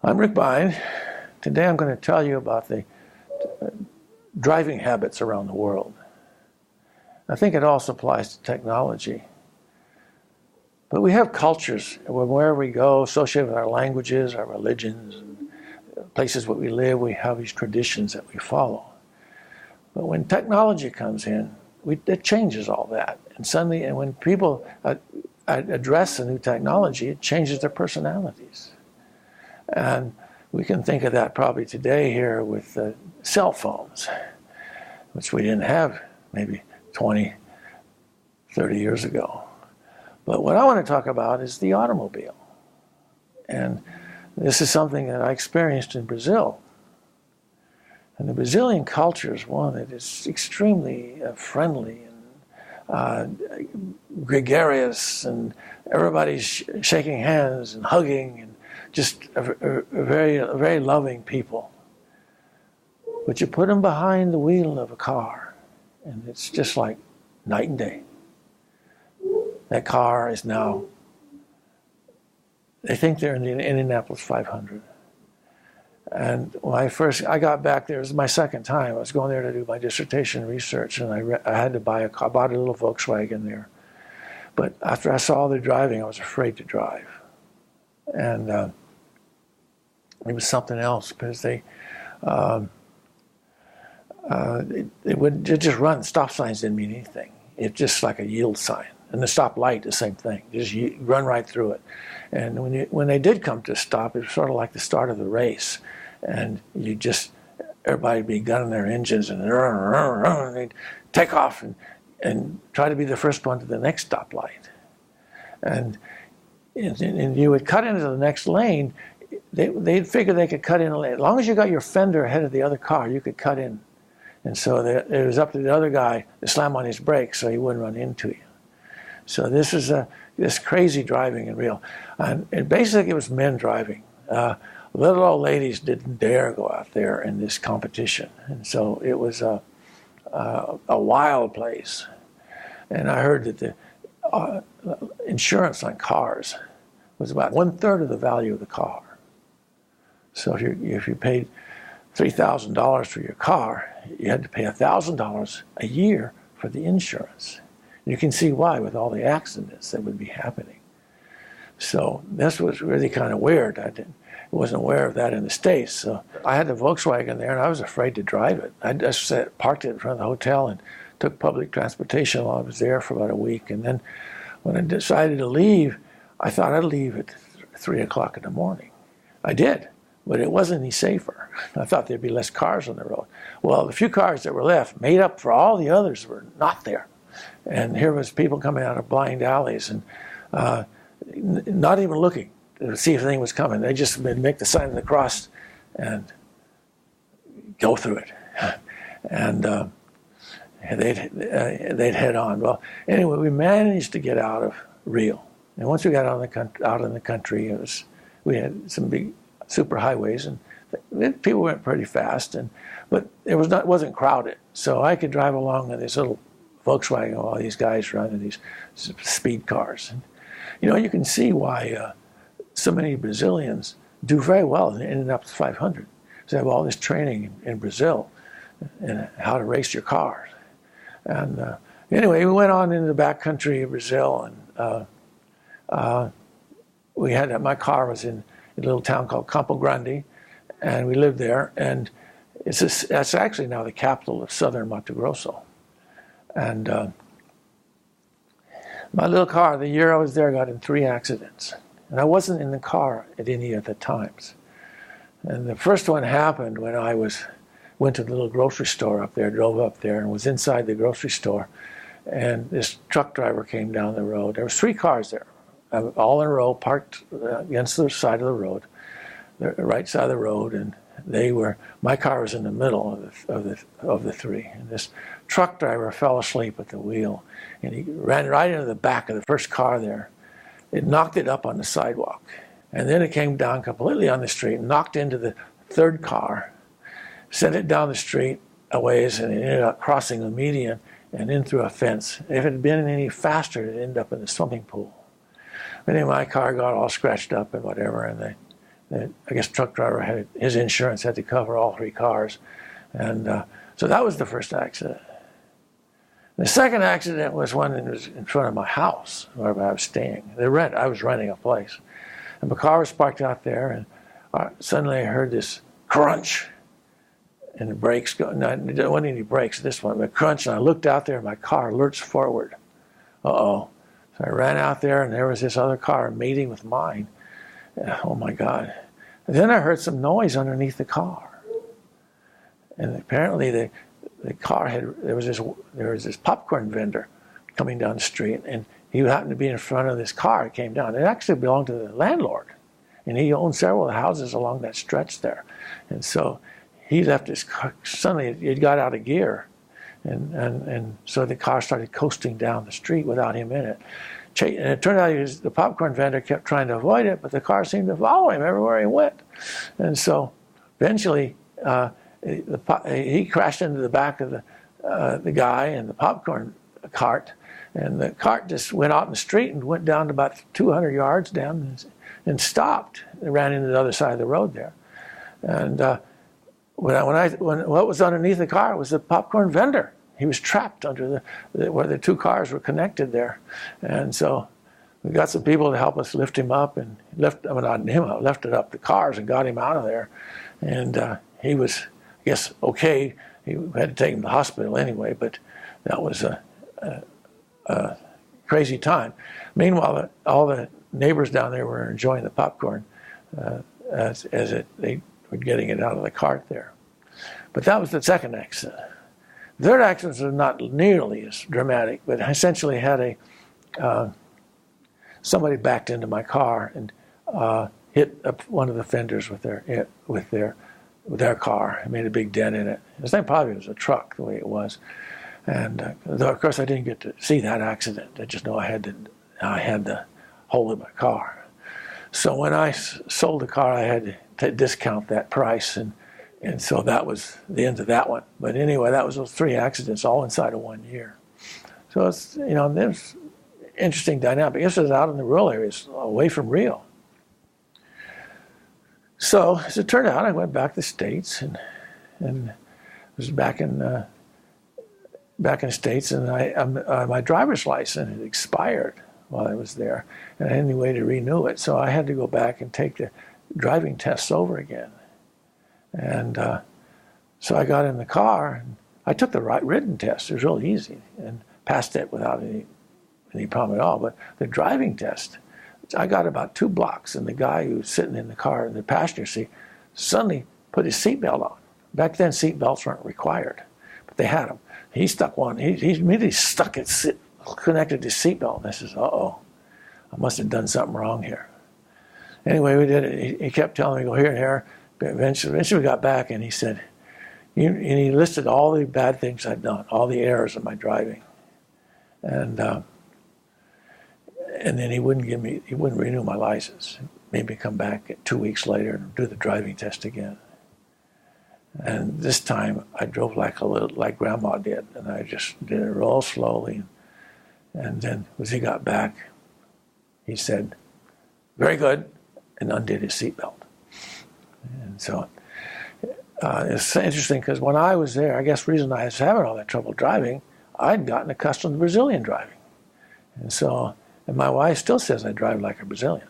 I'm Rick Bine. Today I'm going to tell you about the driving habits around the world. I think it also applies to technology. But we have cultures wherever we go, associated with our languages, our religions, and places where we live, we have these traditions that we follow. But when technology comes in, it changes all that. And suddenly, when people address a new technology, it changes their personalities. And we can think of that probably today here with cell phones, which we didn't have maybe 20, 30 years ago. But what I want to talk about is the automobile. And this is something that I experienced in Brazil. And the Brazilian culture is one that is extremely friendly and gregarious, and everybody's shaking hands and hugging, and just a very loving people. But you put them behind the wheel of a car, and it's just like night and day. That car is now, they think they're in the Indianapolis 500. And when I got back there, it was my second time. I was going there to do my dissertation research, and I had to buy a car. I bought a little Volkswagen there. But after I saw their driving, I was afraid to drive. And it was something else, because they would just run. Stop signs didn't mean anything. It's just like a yield sign. And the stop light, the same thing. You run right through it. And when they did come to a stop, it was sort of like the start of the race. And everybody would be gunning their engines, and they'd take off and try to be the first one to the next stoplight. And you would cut into the next lane. They'd figure they could cut in a lane. As long as you got your fender ahead of the other car, you could cut in. And so it was up to the other guy to slam on his brakes so he wouldn't run into you. So this is this crazy driving in Rio. And basically it was men driving. Little old ladies didn't dare go out there in this competition. And so it was a wild place. And I heard that the insurance on cars was about 1/3 of the value of the car. So if you paid $3,000 for your car, you had to pay $1,000 a year for the insurance. You can see why with all the accidents that would be happening. So this was really kind of weird. I wasn't aware of that in the States. So I had the Volkswagen there, and I was afraid to drive it. I just parked it in front of the hotel and took public transportation while I was there for about a week. And then when I decided to leave, I thought I'd leave at 3 o'clock in the morning. I did, but it wasn't any safer. I thought there'd be less cars on the road. Well, the few cars that were left made up for all the others that were not there. And here was people coming out of blind alleys and not even looking to see if anything was coming. They just would make the sign of the cross and go through it. And they'd head on. Well, anyway, we managed to get out of Rio. And once we got out in the country, we had some big super highways, and people went pretty fast. But it wasn't crowded, so I could drive along in this little Volkswagen, all these guys running these speed cars. And, you can see why so many Brazilians do very well in the Indianapolis 500. They have all this training in Brazil and how to race your cars. And anyway, we went on into the back country of Brazil, and my car was in a little town called Campo Grande, and we lived there. And that's actually now the capital of southern Mato Grosso. And my little car, the year I was there, got in 3 accidents. And I wasn't in the car at any of the times. And the first one happened when I went to the little grocery store up there, drove up there, and was inside the grocery store. And this truck driver came down the road. There was 3 cars there, all in a row, parked against the side of the road, the right side of the road. And my car was in the middle of the 3. And this truck driver fell asleep at the wheel, and he ran right into the back of the first car there. It knocked it up on the sidewalk, and then it came down completely on the street, knocked into the 3rd car, sent it down the street a ways, and it ended up crossing the median and in through a fence. If it had been any faster, it ended up in the swimming pool. But anyway, my car got all scratched up and whatever, and I guess truck driver had his insurance had to cover all 3 cars, and so that was the first accident. The second accident was when it was in front of my house where I was staying. I was renting a place, and my car was parked out there, and suddenly I heard this crunch, and the brakes go. No, there wasn't any brakes this one, but crunch, and I looked out there, and my car lurched forward. Uh-oh. So I ran out there, and there was this other car mating with mine. Oh, my God. And then I heard some noise underneath the car. And apparently the car there was this popcorn vendor coming down the street, and he happened to be in front of this car that came down. It actually belonged to the landlord, and he owned several of the houses along that stretch there. And so he left his car. Suddenly it got out of gear. And so the car started coasting down the street without him in it. And it turned out the popcorn vendor kept trying to avoid it, but the car seemed to follow him everywhere he went. And so eventually he crashed into the back of the guy in the popcorn cart, and the cart just went out in the street and went down to about 200 yards down and stopped. It ran into the other side of the road there. And when what was underneath the car was the popcorn vendor. He was trapped under where the 2 cars were connected there, and so we got some people to help us lift him up and lifted up the cars and got him out of there, and he was, I guess, okay. We had to take him to the hospital anyway, but that was a crazy time. Meanwhile, all the neighbors down there were enjoying the popcorn they were getting it out of the cart there. But that was the second accident. The third accident was not nearly as dramatic, but essentially had somebody backed into my car and hit one of the fenders with their car. It made a big dent in it. His name probably was a truck, the way it was. And of course, I didn't get to see that accident. I just know I had the hole in my car. So when I sold the car, I had to discount that price, and so that was the end of that one. But anyway, that was those 3 accidents all inside of 1 year. So it's, there's interesting dynamic. This is out in the rural areas, away from Rio. So as it turned out, I went back to the States and was back in the States, and my driver's license had expired while I was there, and I had any way to renew it. So I had to go back and take the driving tests over again. And so I got in the car, and I took the written test. It was real easy, and passed it without any problem at all. But the driving test, I got about 2 blocks, and the guy who was sitting in the car in the passenger seat suddenly put his seatbelt on. Back then, seatbelts weren't required, but they had them. He stuck one. He immediately stuck it, connected his seatbelt. And I says, "Uh-oh, I must have done something wrong here." Anyway, we did it. He kept telling me, "Go here and here." But eventually we got back, and he said, and he listed all the bad things I'd done, all the errors of my driving, and then he wouldn't renew my license. He made me come back 2 weeks later and do the driving test again. And this time I drove like Grandma did, and I just did it real slowly. And then as he got back, he said, "Very good," and undid his seatbelt. And so it's interesting because when I was there, I guess the reason I was having all that trouble driving, I'd gotten accustomed to Brazilian driving. And my wife still says I drive like a Brazilian.